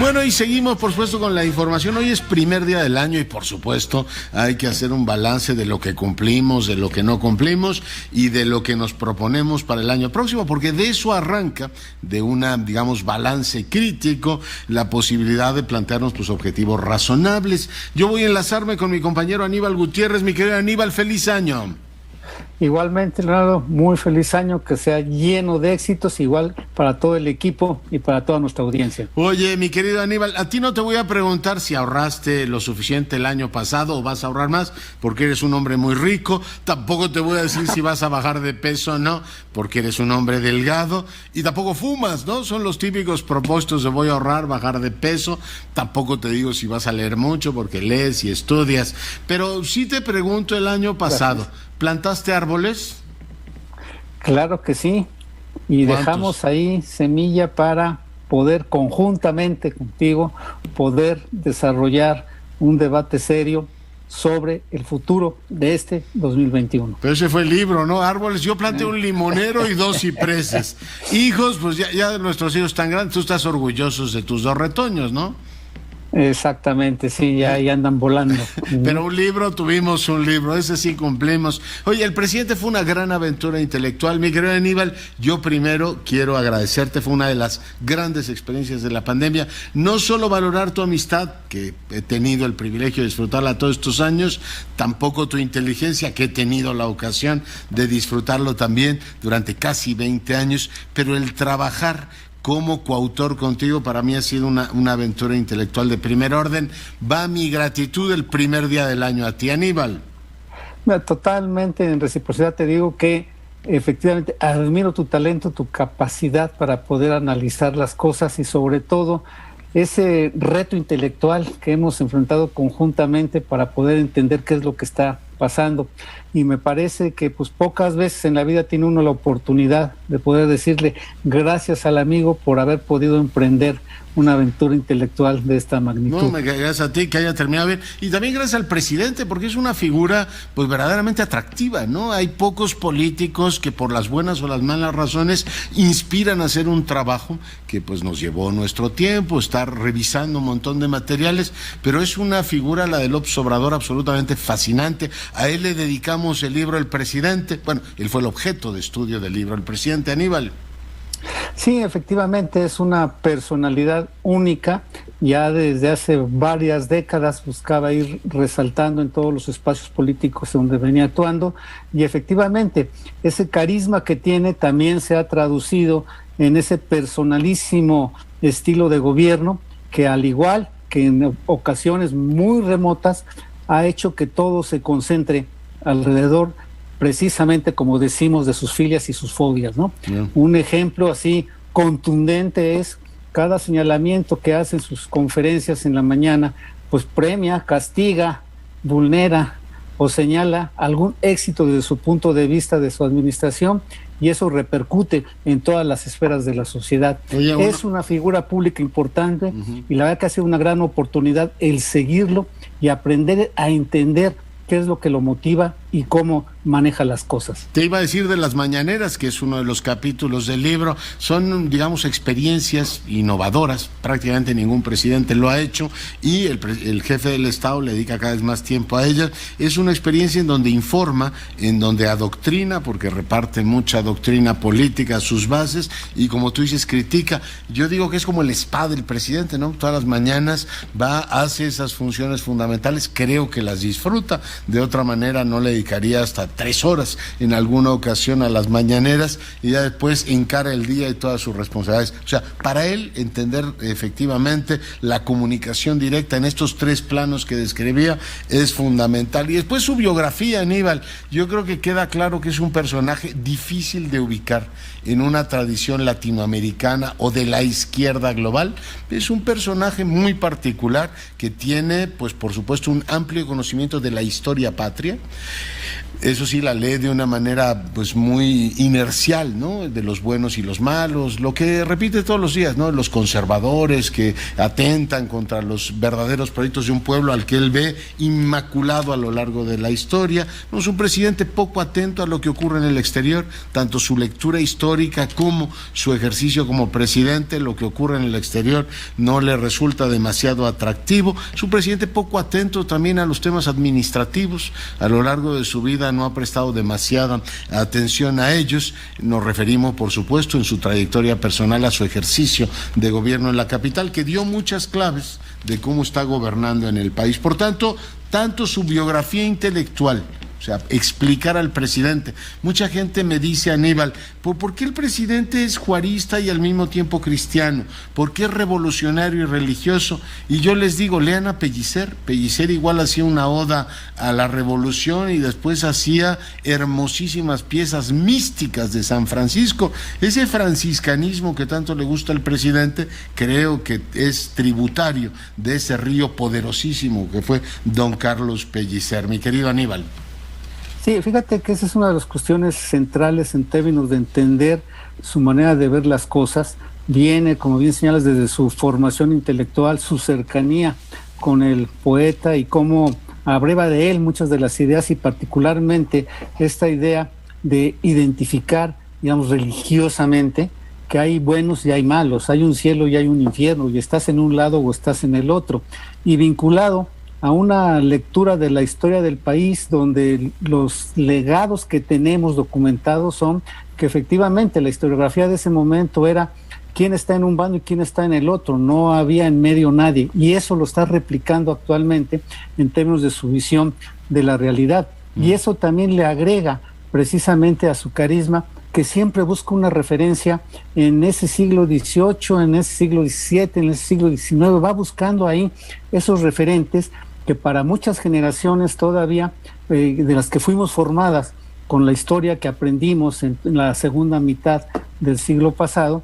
Bueno, y seguimos, por supuesto, con la información. Hoy es primer día del año y, por supuesto, hay que hacer un balance de lo que cumplimos, de lo que no cumplimos y de lo que nos proponemos para el año próximo, porque de eso arranca, de una, digamos, balance crítico, la posibilidad de plantearnos pues objetivos razonables. Yo voy a enlazarme con mi compañero Aníbal Gutiérrez. Mi querido Aníbal, feliz año. Igualmente, Leonardo, muy feliz año, que sea lleno de éxitos, igual para todo el equipo y para toda nuestra audiencia. Oye, mi querido Aníbal, a ti no te voy a preguntar si ahorraste lo suficiente el año pasado o vas a ahorrar más, porque eres un hombre muy rico. Tampoco te voy a decir si vas a bajar de peso o no, porque eres un hombre delgado. Y tampoco fumas, ¿no? Son los típicos propósitos de voy a ahorrar, bajar de peso. Tampoco te digo si vas a leer mucho, porque lees y estudias. Pero sí te pregunto, el año pasado, gracias, ¿plantaste árboles? Claro que sí, y ¿cuántos? Dejamos ahí semilla para poder conjuntamente contigo poder desarrollar un debate serio sobre el futuro de este 2021. Pero ese fue el libro, ¿no? Árboles, yo planté un limonero y 2 cipreses. Hijos, pues ya nuestros hijos están grandes, tú estás orgulloso de tus 2 retoños, ¿no? Exactamente, sí, ya andan volando. Pero tuvimos un libro, ese sí cumplimos. Oye, el presidente fue una gran aventura intelectual. Mi querido Aníbal, yo primero quiero agradecerte, fue una de las grandes experiencias de la pandemia. No solo valorar tu amistad, que he tenido el privilegio de disfrutarla todos estos años, tampoco tu inteligencia, que he tenido la ocasión de disfrutarlo también durante casi 20 años, pero el trabajar como coautor contigo para mí ha sido una aventura intelectual de primer orden. Va mi gratitud el primer día del año a ti, Aníbal. Totalmente en reciprocidad te digo que efectivamente admiro tu talento, tu capacidad para poder analizar las cosas y sobre todo ese reto intelectual que hemos enfrentado conjuntamente para poder entender qué es lo que está pasando. Y me parece que pues pocas veces en la vida tiene uno la oportunidad de poder decirle gracias al amigo por haber podido emprender una aventura intelectual de esta magnitud. No, gracias a ti, que haya terminado bien. Y también gracias al presidente, porque es una figura pues verdaderamente atractiva, ¿no? Hay pocos políticos que por las buenas o las malas razones inspiran a hacer un trabajo que pues nos llevó nuestro tiempo, estar revisando un montón de materiales, pero es una figura, la de López Obrador, absolutamente fascinante. A él le dedicamos el libro El Presidente. Bueno, él fue el objeto de estudio del libro El Presidente, Aníbal. Sí, efectivamente es una personalidad única. Ya desde hace varias décadas buscaba ir resaltando en todos los espacios políticos donde venía actuando y efectivamente ese carisma que tiene también se ha traducido en ese personalísimo estilo de gobierno que, al igual que en ocasiones muy remotas, ha hecho que todo se concentre alrededor, precisamente como decimos, de sus filias y sus fobias, ¿no? Yeah. Un ejemplo así contundente es cada señalamiento que hace en sus conferencias en la mañana, pues premia, castiga, vulnera o señala algún éxito desde su punto de vista de su administración y eso repercute en todas las esferas de la sociedad. Oye, es una figura pública importante y la verdad que ha sido una gran oportunidad el seguirlo y aprender a entender qué es lo que lo motiva y cómo maneja las cosas. Te iba a decir de las mañaneras, que es uno de los capítulos del libro. Son, digamos, experiencias innovadoras. Prácticamente ningún presidente lo ha hecho y el jefe del Estado le dedica cada vez más tiempo a ellas. Es una experiencia en donde informa, en donde adoctrina, porque reparte mucha doctrina política a sus bases y, como tú dices, critica. Yo digo que es como el spa del presidente, ¿no? Todas las mañanas va, hace esas funciones fundamentales, creo que las disfruta. De otra manera no le dedicaría hasta 3 horas en alguna ocasión a las mañaneras y ya después encara el día y todas sus responsabilidades. O sea, para él entender efectivamente la comunicación directa en estos 3 planos que describía es fundamental. Y después su biografía, Aníbal, yo creo que queda claro que es un personaje difícil de ubicar en una tradición latinoamericana o de la izquierda global. Es un personaje muy particular que tiene, pues por supuesto, un amplio conocimiento de la historia patria, Eso sí, la lee de una manera pues muy inercial, ¿no? De los buenos y los malos, lo que repite todos los días, ¿no? Los conservadores que atentan contra los verdaderos proyectos de un pueblo al que él ve inmaculado a lo largo de la historia. No, es un presidente poco atento a lo que ocurre en el exterior, tanto su lectura histórica como su ejercicio como presidente, lo que ocurre en el exterior no le resulta demasiado atractivo. Es un presidente poco atento también a los temas administrativos. A lo largo de su vida no ha prestado demasiada atención a ellos. Nos referimos, por supuesto, en su trayectoria personal a su ejercicio de gobierno en la capital, que dio muchas claves de cómo está gobernando en el país. Por tanto, su biografía intelectual, o sea, explicar al presidente. Mucha gente me dice, Aníbal, ¿por qué el presidente es juarista y al mismo tiempo cristiano? ¿Por qué es revolucionario y religioso? Y yo les digo, lean a Pellicer. Pellicer igual hacía una oda a la revolución y después hacía hermosísimas piezas místicas de San Francisco. Ese franciscanismo que tanto le gusta al presidente, creo que es tributario de ese río poderosísimo que fue don Carlos Pellicer. Mi querido Aníbal. Sí, fíjate que esa es una de las cuestiones centrales en términos de entender su manera de ver las cosas. Viene, como bien señalas, desde su formación intelectual, su cercanía con el poeta y cómo abreva de él muchas de las ideas, y particularmente esta idea de identificar, digamos, religiosamente que hay buenos y hay malos, hay un cielo y hay un infierno, y estás en un lado o estás en el otro, y vinculado a una lectura de la historia del país donde los legados que tenemos documentados son que efectivamente la historiografía de ese momento era quién está en un bando y quién está en el otro, no había en medio nadie, y eso lo está replicando actualmente en términos de su visión de la realidad, y eso también le agrega precisamente a su carisma, que siempre busca una referencia en ese siglo XVIII, en ese siglo XVII, en ese siglo XIX, va buscando ahí esos referentes que para muchas generaciones todavía, de las que fuimos formadas con la historia que aprendimos en la segunda mitad del siglo pasado,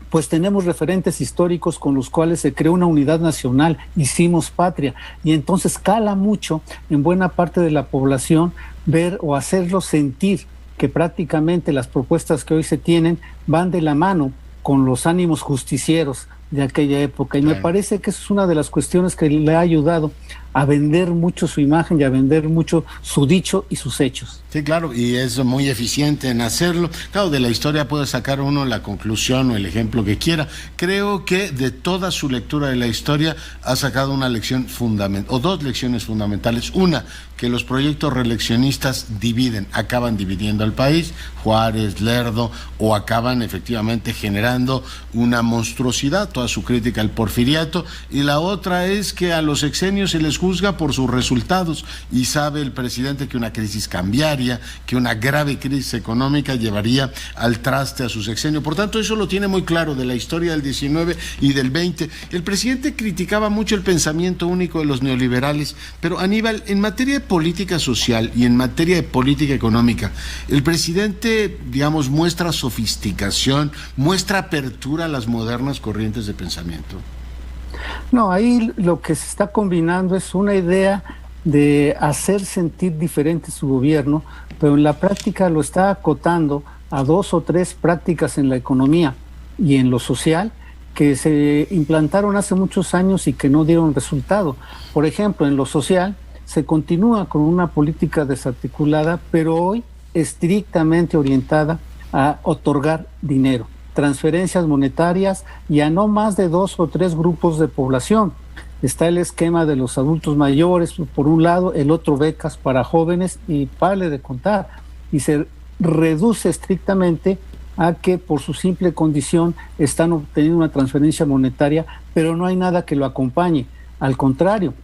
pues tenemos referentes históricos con los cuales se creó una unidad nacional, hicimos patria, y entonces cala mucho en buena parte de la población ver o hacerlo sentir que prácticamente las propuestas que hoy se tienen van de la mano con los ánimos justicieros de aquella época, y me parece que eso es una de las cuestiones que le ha ayudado a vender mucho su imagen y a vender mucho su dicho y sus hechos. Sí, claro, y es muy eficiente en hacerlo. Claro, de la historia puede sacar uno la conclusión o el ejemplo que quiera. Creo que de toda su lectura de la historia ha sacado una lección fundamental, o dos lecciones fundamentales. Una, que los proyectos reeleccionistas acaban dividiendo al país, Juárez, Lerdo, o acaban efectivamente generando una monstruosidad, toda su crítica al porfiriato. Y la otra es que a los sexenios se les juzga por sus resultados, y sabe el presidente que una crisis cambiaria, que una grave crisis económica llevaría al traste a su sexenio. Por tanto, eso lo tiene muy claro de la historia del 19 y del 20. El presidente criticaba mucho el pensamiento único de los neoliberales, pero Aníbal, en materia de política social y en materia de política económica, el presidente, digamos, muestra sofisticación, muestra apertura a las modernas corrientes de pensamiento. No, ahí lo que se está combinando es una idea de hacer sentir diferente su gobierno, pero en la práctica lo está acotando a 2 o 3 prácticas en la economía y en lo social que se implantaron hace muchos años y que no dieron resultado. Por ejemplo, en lo social se continúa con una política desarticulada, pero hoy estrictamente orientada a otorgar dinero, transferencias monetarias, y a no más de 2 o 3 grupos de población. Está el esquema de los adultos mayores, por un lado, el otro becas para jóvenes, y párale de contar. Y se reduce estrictamente a que por su simple condición están obteniendo una transferencia monetaria, pero no hay nada que lo acompañe. Al contrario,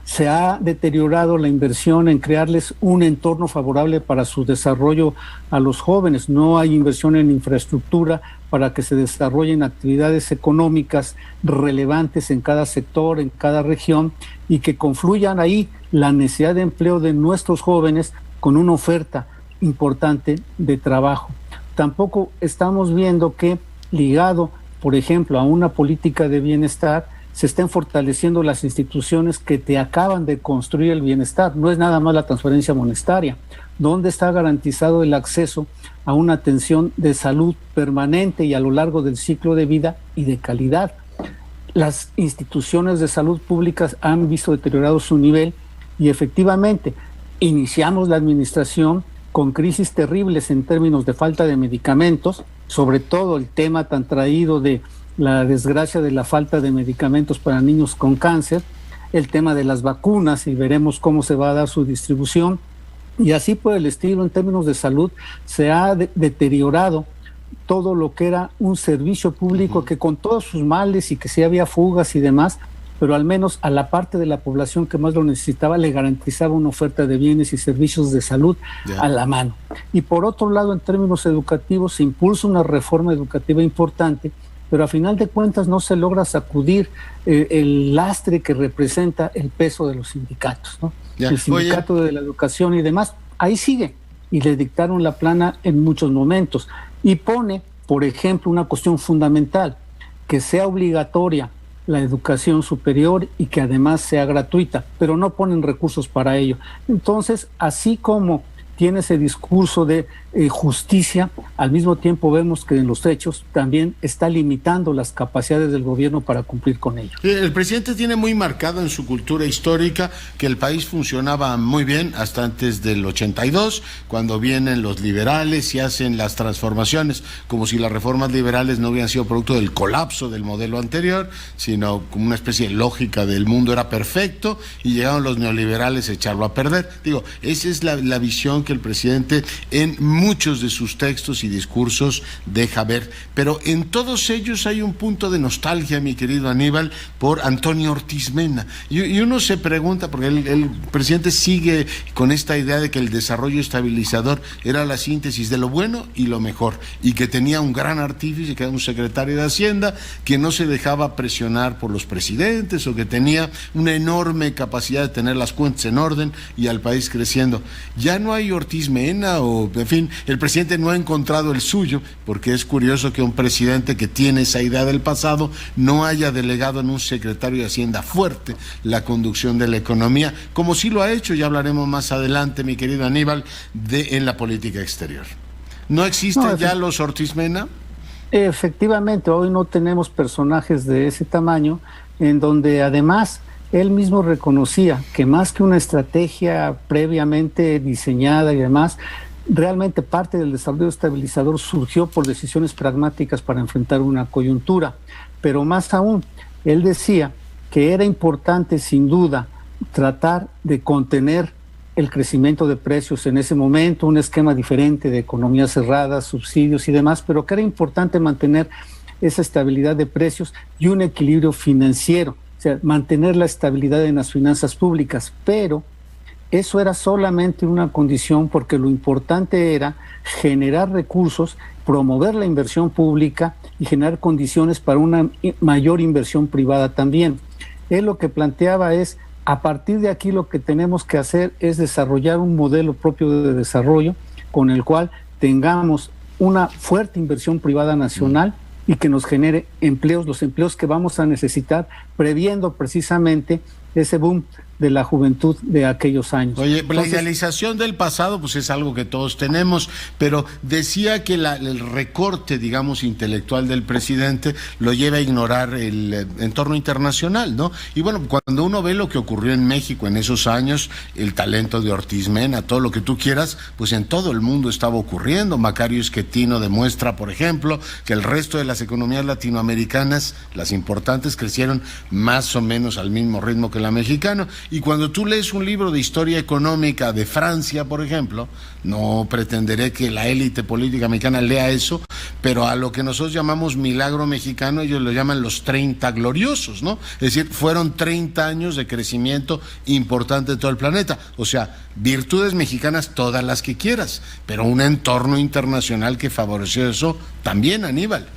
se ha deteriorado la inversión en crearles un entorno favorable para su desarrollo a los jóvenes. No hay inversión en infraestructura para que se desarrollen actividades económicas relevantes en cada sector, en cada región, y que confluyan ahí la necesidad de empleo de nuestros jóvenes con una oferta importante de trabajo. Tampoco estamos viendo que, ligado, por ejemplo, a una política de bienestar, se estén fortaleciendo las instituciones que te acaban de construir el bienestar. No es nada más la transferencia monetaria. ¿Dónde está garantizado el acceso a una atención de salud permanente y a lo largo del ciclo de vida y de calidad? Las instituciones de salud públicas han visto deteriorado su nivel y efectivamente iniciamos la administración con crisis terribles en términos de falta de medicamentos, sobre todo el tema tan traído de la desgracia de la falta de medicamentos para niños con cáncer, el tema de las vacunas y veremos cómo se va a dar su distribución, y así por el estilo. En términos de salud se ha deteriorado todo lo que era un servicio público que con todos sus males y que sí había fugas y demás, pero al menos a la parte de la población que más lo necesitaba le garantizaba una oferta de bienes y servicios de salud a la mano. Y por otro lado, en términos educativos, se impulsa una reforma educativa importante, pero a final de cuentas no se logra sacudir el lastre que representa el peso de los sindicatos, ¿no? El sindicato de la educación y demás, ahí sigue, y le dictaron la plana en muchos momentos, y pone, por ejemplo, una cuestión fundamental, que sea obligatoria la educación superior y que además sea gratuita, pero no ponen recursos para ello. Entonces, así como tiene ese discurso de justicia, al mismo tiempo vemos que en los hechos también está limitando las capacidades del gobierno para cumplir con ello. El presidente tiene muy marcado en su cultura histórica que el país funcionaba muy bien hasta antes del 82, cuando vienen los liberales y hacen las transformaciones, como si las reformas liberales no hubieran sido producto del colapso del modelo anterior, sino como una especie de lógica del mundo era perfecto, y llegaron los neoliberales a echarlo a perder. Digo, esa es la visión que el presidente en muchos de sus textos y discursos deja ver, pero en todos ellos hay un punto de nostalgia, mi querido Aníbal, por Antonio Ortiz Mena, y uno se pregunta, porque el presidente sigue con esta idea de que el desarrollo estabilizador era la síntesis de lo bueno y lo mejor, y que tenía un gran artífice, que era un secretario de Hacienda, que no se dejaba presionar por los presidentes, o que tenía una enorme capacidad de tener las cuentas en orden y al país creciendo. Ya no hay Ortiz Mena, o en fin, el presidente no ha encontrado el suyo, porque es curioso que un presidente que tiene esa idea del pasado no haya delegado en un secretario de Hacienda fuerte la conducción de la economía, como sí lo ha hecho, ya hablaremos más adelante, mi querido Aníbal, en la política exterior. ¿No existen ya los Ortiz Mena? Efectivamente, hoy no tenemos personajes de ese tamaño, en donde además él mismo reconocía que más que una estrategia previamente diseñada y demás, realmente parte del desarrollo estabilizador surgió por decisiones pragmáticas para enfrentar una coyuntura. Pero más aún, él decía que era importante sin duda tratar de contener el crecimiento de precios en ese momento, un esquema diferente de economía cerrada, subsidios y demás, pero que era importante mantener esa estabilidad de precios y un equilibrio financiero, o sea, mantener la estabilidad en las finanzas públicas, pero eso era solamente una condición, porque lo importante era generar recursos, promover la inversión pública y generar condiciones para una mayor inversión privada también. Él lo que planteaba es, a partir de aquí lo que tenemos que hacer es desarrollar un modelo propio de desarrollo con el cual tengamos una fuerte inversión privada nacional y que nos genere empleos, los empleos que vamos a necesitar, previendo precisamente ese boom de la juventud de aquellos años. Oye, la idealización del pasado pues es algo que todos tenemos, pero decía que el recorte, digamos, intelectual del presidente lo lleva a ignorar el entorno internacional, ¿no? Y bueno, cuando uno ve lo que ocurrió en México en esos años, el talento de Ortiz Mena, todo lo que tú quieras, pues en todo el mundo estaba ocurriendo. Macario Schettino demuestra, por ejemplo, que el resto de las economías latinoamericanas, las importantes, crecieron más o menos al mismo ritmo que la mexicana. Y cuando tú lees un libro de historia económica de Francia, por ejemplo, no pretenderé que la élite política mexicana lea eso, pero a lo que nosotros llamamos milagro mexicano, ellos lo llaman los 30 gloriosos, ¿no? Es decir, fueron 30 años de crecimiento importante de todo el planeta. O sea, virtudes mexicanas todas las que quieras, pero un entorno internacional que favoreció eso también, Aníbal.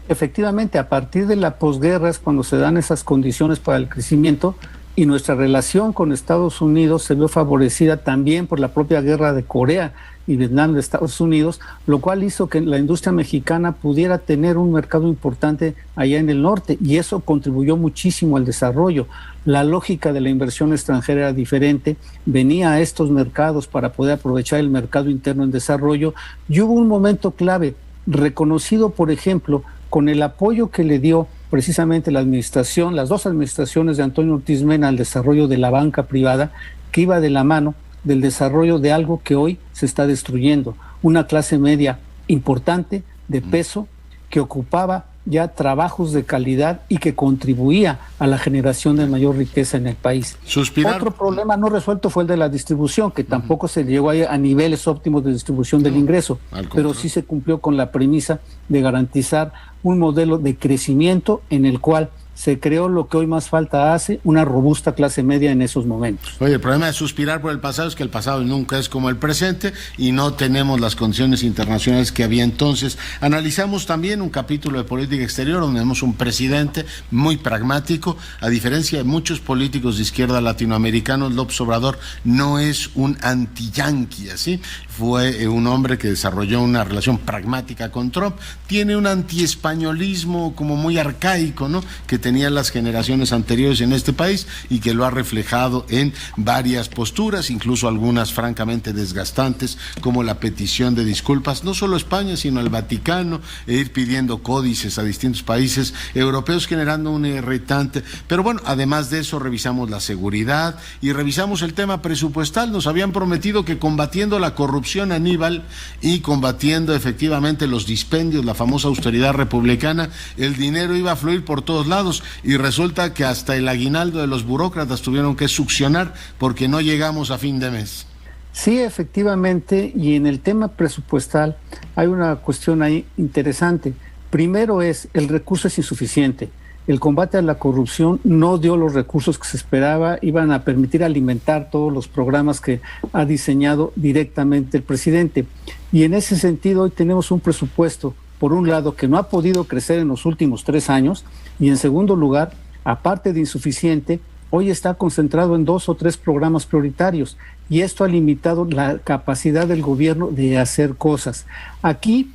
Efectivamente, a partir de la posguerra es cuando se dan esas condiciones para el crecimiento, y nuestra relación con Estados Unidos se vio favorecida también por la propia guerra de Corea y Vietnam de Estados Unidos, lo cual hizo que la industria mexicana pudiera tener un mercado importante allá en el norte, y eso contribuyó muchísimo al desarrollo. La lógica de la inversión extranjera era diferente, venía a estos mercados para poder aprovechar el mercado interno en desarrollo, y hubo un momento clave, reconocido, por ejemplo, con el apoyo que le dio precisamente la administración, las dos administraciones de Antonio Ortiz Mena al desarrollo de la banca privada, que iba de la mano del desarrollo de algo que hoy se está destruyendo, una clase media importante, de peso, que ocupaba ya trabajos de calidad y que contribuía a la generación de mayor riqueza en el país. Otro problema no resuelto fue el de la distribución, que tampoco se llegó a niveles óptimos de distribución del ingreso, pero sí se cumplió con la premisa de garantizar un modelo de crecimiento en el cual se creó lo que hoy más falta hace, una robusta clase media en esos momentos. Oye, el problema de suspirar por el pasado es que el pasado nunca es como el presente y no tenemos las condiciones internacionales que había entonces. Analizamos también un capítulo de política exterior donde vemos un presidente muy pragmático, a diferencia de muchos políticos de izquierda latinoamericanos. López Obrador no es un anti-yanqui, ¿sí? Fue un hombre que desarrolló una relación pragmática con Trump, tiene un anti-españolismo como muy arcaico, ¿no?, que tenían las generaciones anteriores en este país y que lo ha reflejado en varias posturas, incluso algunas francamente desgastantes, como la petición de disculpas, no solo a España, sino al Vaticano, e ir pidiendo códices a distintos países europeos, generando un irritante. Pero bueno, además de eso, revisamos la seguridad y revisamos el tema presupuestal. Nos habían prometido que combatiendo la corrupción, Aníbal, y combatiendo efectivamente los dispendios, la famosa austeridad republicana, el dinero iba a fluir por todos lados, y resulta que hasta el aguinaldo de los burócratas tuvieron que succionar porque no llegamos a fin de mes. Sí, efectivamente, y en el tema presupuestal hay una cuestión ahí interesante. Primero el recurso es insuficiente. El combate a la corrupción no dio los recursos que se esperaba, iban a permitir alimentar todos los programas que ha diseñado directamente el presidente. Y en ese sentido hoy tenemos un presupuesto, por un lado, que no ha podido crecer en los últimos 3 años, y en segundo lugar, aparte de insuficiente, hoy está concentrado en 2 o 3 programas prioritarios, y esto ha limitado la capacidad del gobierno de hacer cosas. Aquí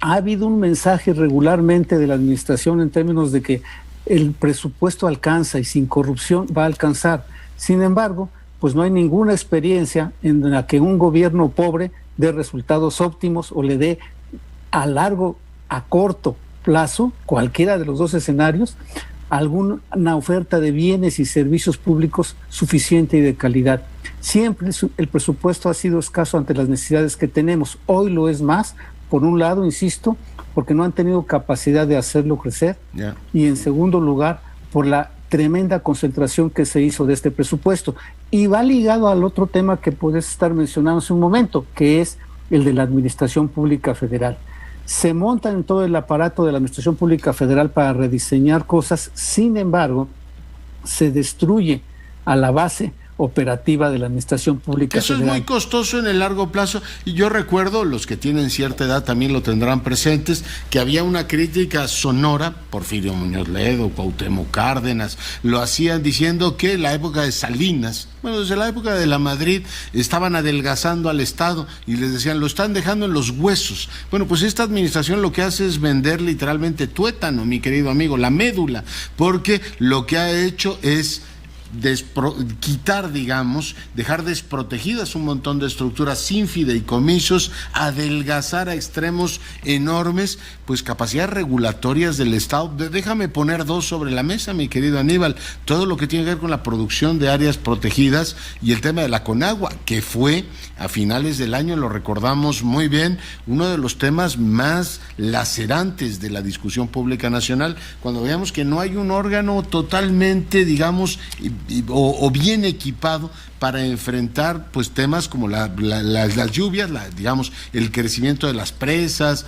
ha habido un mensaje regularmente de la administración en términos de que el presupuesto alcanza y sin corrupción va a alcanzar. Sin embargo, pues no hay ninguna experiencia en la que un gobierno pobre dé resultados óptimos o le dé a corto plazo, cualquiera de los dos escenarios, alguna oferta de bienes y servicios públicos suficiente y de calidad. Siempre el presupuesto ha sido escaso ante las necesidades que tenemos. Hoy lo es más, por un lado, insisto, porque no han tenido capacidad de hacerlo crecer, y en segundo lugar, por la tremenda concentración que se hizo de este presupuesto. Y va ligado al otro tema que puedes estar mencionando hace un momento, que es el de la Administración Pública Federal. Se montan en todo el aparato de la Administración Pública Federal para rediseñar cosas, sin embargo, se destruye a la base operativa de la Administración Pública Eso Federal. Es muy costoso en el largo plazo, y yo recuerdo, los que tienen cierta edad también lo tendrán presentes, que había una crítica sonora, Porfirio Muñoz Ledo, Cuauhtémoc Cárdenas, lo hacían diciendo que la época de Salinas, bueno, desde la época de la Madrid, estaban adelgazando al Estado, y les decían, lo están dejando en los huesos. Bueno, pues esta administración lo que hace es vender literalmente tuétano, mi querido amigo, la médula, porque lo que ha hecho es quitar, digamos, dejar desprotegidas un montón de estructuras sin fideicomisos, adelgazar a extremos enormes, pues capacidades regulatorias del Estado. Déjame poner 2 sobre la mesa, mi querido Aníbal, todo lo que tiene que ver con la producción de áreas protegidas y el tema de la Conagua, que fue a finales del año, lo recordamos muy bien, uno de los temas más lacerantes de la discusión pública nacional, cuando veamos que no hay un órgano totalmente, digamos, o bien equipado para enfrentar pues temas como las lluvias, digamos, el crecimiento de las presas,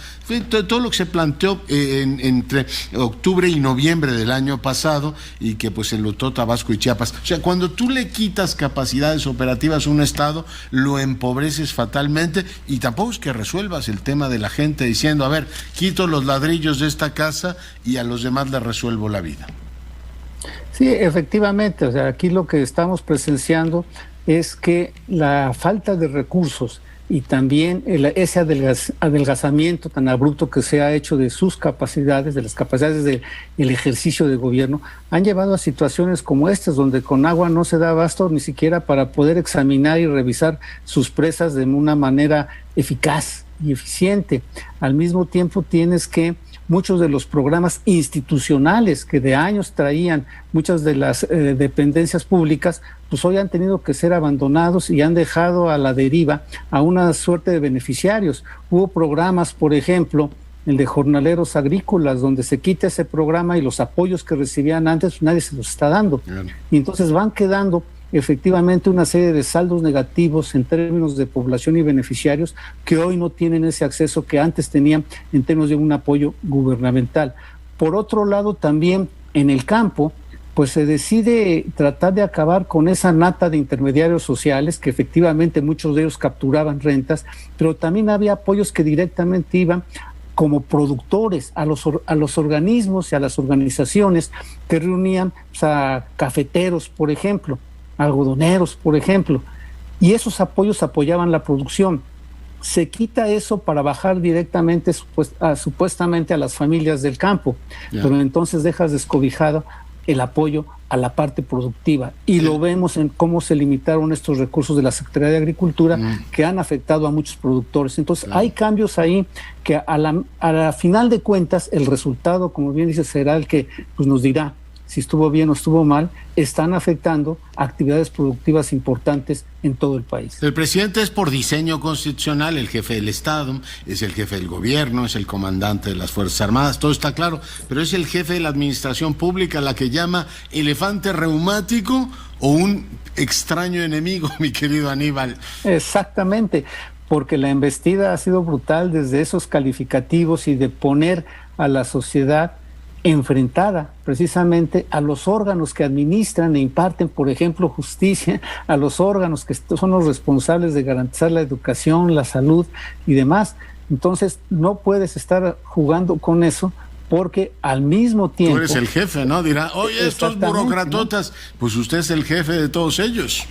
todo lo que se planteó entre octubre y noviembre del año pasado, y que pues enlutó Tabasco y Chiapas. O sea, cuando tú le quitas capacidades operativas a un Estado, lo empobreces fatalmente, y tampoco es que resuelvas el tema de la gente diciendo, a ver, quito los ladrillos de esta casa y a los demás les resuelvo la vida. Sí, efectivamente, o sea, aquí lo que estamos presenciando es que la falta de recursos y también ese adelgazamiento tan abrupto que se ha hecho de sus capacidades, de las capacidades del ejercicio de gobierno, han llevado a situaciones como estas, donde con agua no se da abasto ni siquiera para poder examinar y revisar sus presas de una manera eficaz y eficiente. Al mismo tiempo tienes que muchos de los programas institucionales que de años traían muchas de las dependencias públicas, pues hoy han tenido que ser abandonados y han dejado a la deriva a una suerte de beneficiarios. Hubo programas, por ejemplo, el de jornaleros agrícolas, donde se quita ese programa y los apoyos que recibían antes, pues nadie se los está dando. Y entonces van quedando efectivamente una serie de saldos negativos en términos de población y beneficiarios que hoy no tienen ese acceso que antes tenían en términos de un apoyo gubernamental. Por otro lado, también en el campo, pues se decide tratar de acabar con esa nata de intermediarios sociales, que efectivamente muchos de ellos capturaban rentas, pero también había apoyos que directamente iban como productores a los organismos y a las organizaciones que reunían, pues, a cafeteros, por ejemplo, algodoneros, por ejemplo, y esos apoyos apoyaban la producción. Se quita eso para bajar directamente supuestamente a las familias del campo, pero entonces dejas descobijado el apoyo a la parte productiva, y lo vemos en cómo se limitaron estos recursos de la Secretaría de Agricultura que han afectado a muchos productores. Entonces hay cambios ahí que a la final de cuentas el resultado, como bien dice, será el que pues, nos dirá si estuvo bien o estuvo mal. Están afectando actividades productivas importantes en todo el país. El presidente es por diseño constitucional el jefe del Estado, es el jefe del gobierno, es el comandante de las Fuerzas Armadas, todo está claro, pero es el jefe de la administración pública, la que llama elefante reumático o un extraño enemigo, mi querido Aníbal. Exactamente, porque la embestida ha sido brutal desde esos calificativos y de poner a la sociedad enfrentada precisamente a los órganos que administran e imparten, por ejemplo, justicia, a los órganos que son los responsables de garantizar la educación, la salud y demás. Entonces, no puedes estar jugando con eso, porque al mismo tiempo... Tú eres el jefe, ¿no? Dirá, oye, estos burocratotas, ¿no? Pues usted es el jefe de todos ellos.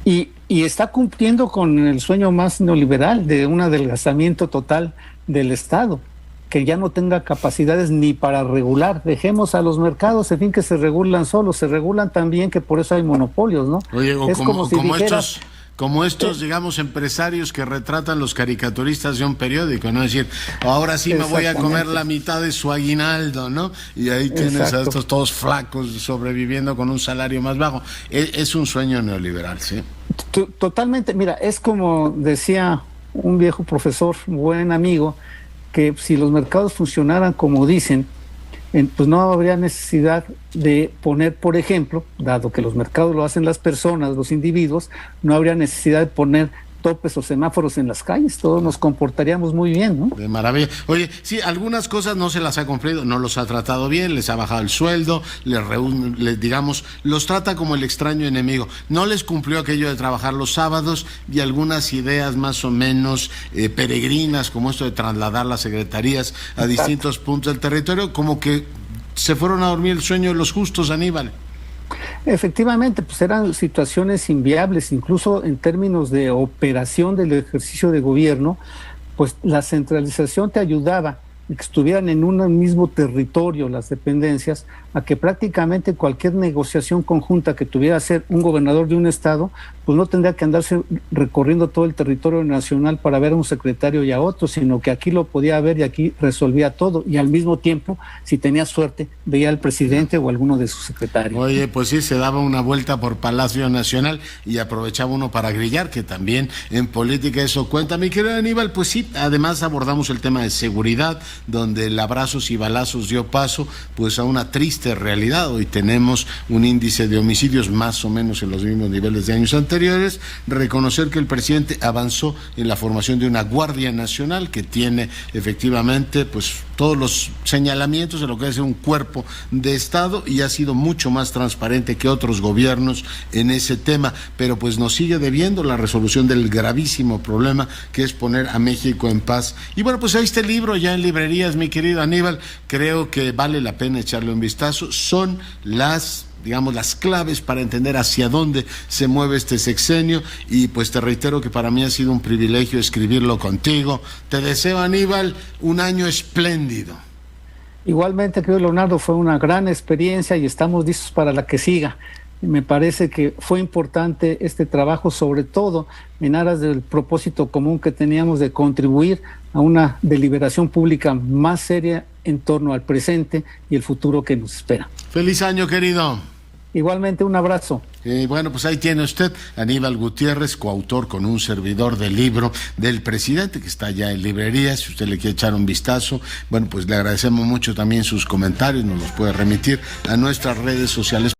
Y está cumpliendo con el sueño más neoliberal de un adelgazamiento total del Estado, que ya no tenga capacidades ni para regular. Dejemos a los mercados, en fin, que se regulan solos, se regulan también, que por eso hay monopolios, ¿no? Oye, es como estos, digamos, empresarios que retratan los caricaturistas de un periódico, ¿no? Es decir, ahora sí me voy a comer la mitad de su aguinaldo, ¿no? Y ahí tienes a estos todos flacos sobreviviendo con un salario más bajo. Es un sueño neoliberal, ¿sí? Totalmente. Mira, es como decía un viejo profesor, buen amigo, que si los mercados funcionaran como dicen, pues no habría necesidad de poner, por ejemplo, dado que los mercados lo hacen las personas, los individuos, no habría necesidad de poner topes o semáforos en las calles, todos nos comportaríamos muy bien, ¿no? De maravilla. Oye, sí, algunas cosas no se las ha cumplido, no los ha tratado bien, les ha bajado el sueldo, digamos, los trata como el extraño enemigo. No les cumplió aquello de trabajar los sábados y algunas ideas más o menos peregrinas, como esto de trasladar las secretarías a distintos puntos del territorio, como que se fueron a dormir el sueño de los justos, Aníbal. Efectivamente, pues eran situaciones inviables, incluso en términos de operación del ejercicio de gobierno, pues la centralización te ayudaba a que estuvieran en un mismo territorio las dependencias, a que prácticamente cualquier negociación conjunta que tuviera que hacer un gobernador de un estado, pues no tendría que andarse recorriendo todo el territorio nacional para ver a un secretario y a otro, sino que aquí lo podía ver y aquí resolvía todo, y al mismo tiempo, si tenía suerte, veía al presidente o alguno de sus secretarios. Oye, pues sí, se daba una vuelta por Palacio Nacional y aprovechaba uno para grillar, que también en política eso cuenta. Mi querido Aníbal, pues sí, además abordamos el tema de seguridad, donde el abrazos y balazos dio paso pues a una triste realidad. Hoy tenemos un índice de homicidios más o menos en los mismos niveles de años anteriores. Reconocer que el presidente avanzó en la formación de una Guardia Nacional que tiene efectivamente pues todos los señalamientos de lo que es un cuerpo de Estado, y ha sido mucho más transparente que otros gobiernos en ese tema, pero pues nos sigue debiendo la resolución del gravísimo problema que es poner a México en paz. Y bueno, pues ahí está el libro ya en librerías, mi querido Aníbal, creo que vale la pena echarle un vistazo. Son las digamos, las claves para entender hacia dónde se mueve este sexenio, y pues te reitero que para mí ha sido un privilegio escribirlo contigo. Te deseo, Aníbal, un año espléndido. Igualmente, querido Leonardo, fue una gran experiencia y estamos listos para la que siga. Me parece que fue importante este trabajo, sobre todo en aras del propósito común que teníamos de contribuir a una deliberación pública más seria en torno al presente y el futuro que nos espera. Feliz año, querido. Igualmente, un abrazo. Bueno, pues ahí tiene usted Aníbal Gutiérrez, coautor con un servidor del libro del presidente, que está ya en librerías. Si usted le quiere echar un vistazo, bueno, pues le agradecemos mucho también sus comentarios, nos los puede remitir a nuestras redes sociales.